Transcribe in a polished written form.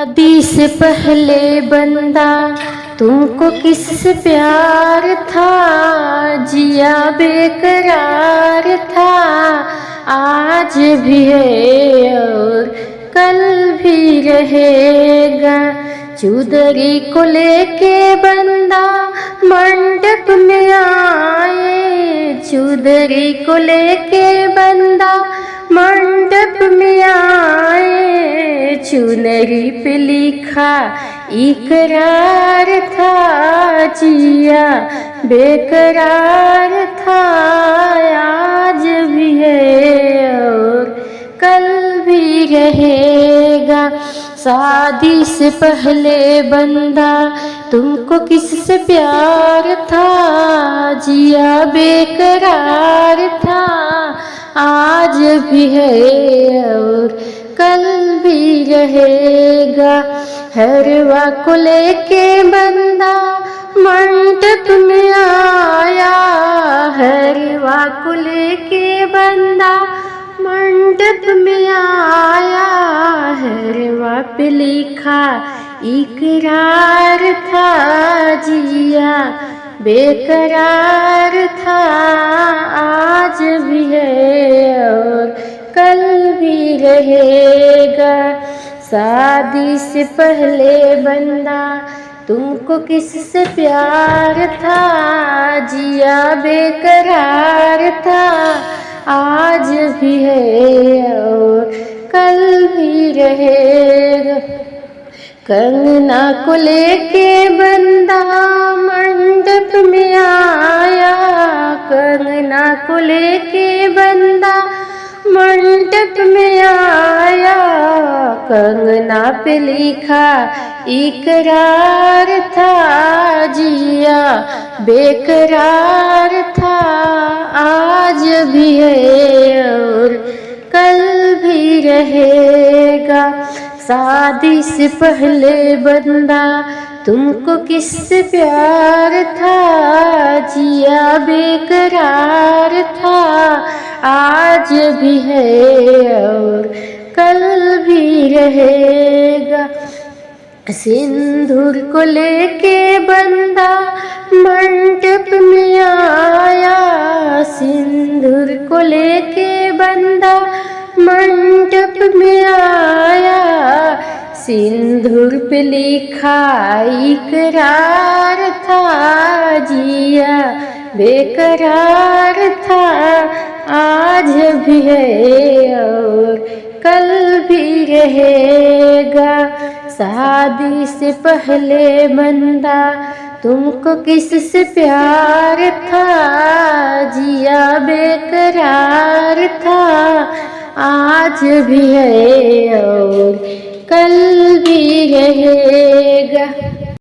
शादी से पहले बंदा तुमको किससे प्यार था, जिया बेकरार था। आज भी है और कल भी रहेगा। चुदरी को लेके बंदा मंडप में आए, चुदरी को लेके बंदा मंडप में आए। चुनरी पे लिखा इकरार था, जिया बेकरार था। आज भी है और कल भी रहेगा। शादी से पहले बंदा तुमको किससे प्यार था, जिया बेकरार था। आज भी है और कल भी रहेगा। हरवा को लेके बंदा मंडप में आया, हरवा को लेके बंदा मंडप में आया। हरवा पे लिखा इकरार था, जिया बेकरार था। आज भी है और कल भी रहेगा। शादी से पहले बंदा तुमको किससे प्यार था, जिया बेकरार था। आज भी है और कल भी रहेगा। कंगना को लेके बंदा मंडप में आया, कंगना को लेके बंदा मंडप में आया। कंगना पे लिखा इकरार था, जिया बेकरार था। आज भी है और कल भी रहेगा। शादी से पहले बंदा तुमको किससे प्यार था, जिया बेकरार था। आज भी है और कल भी रहेगा। सिंदूर को लेके बंदा मंडप में आया, सिंदूर को लेके बंदा मंडप में आया। सिंदूर पे लिखा इकरार था, जिया बेकरार था। आज भी है और कल भी रहेगा। शादी से पहले बंदा तुमको किससे प्यार था, जिया बेकरार था। आज भी है और कल भी रहेगा।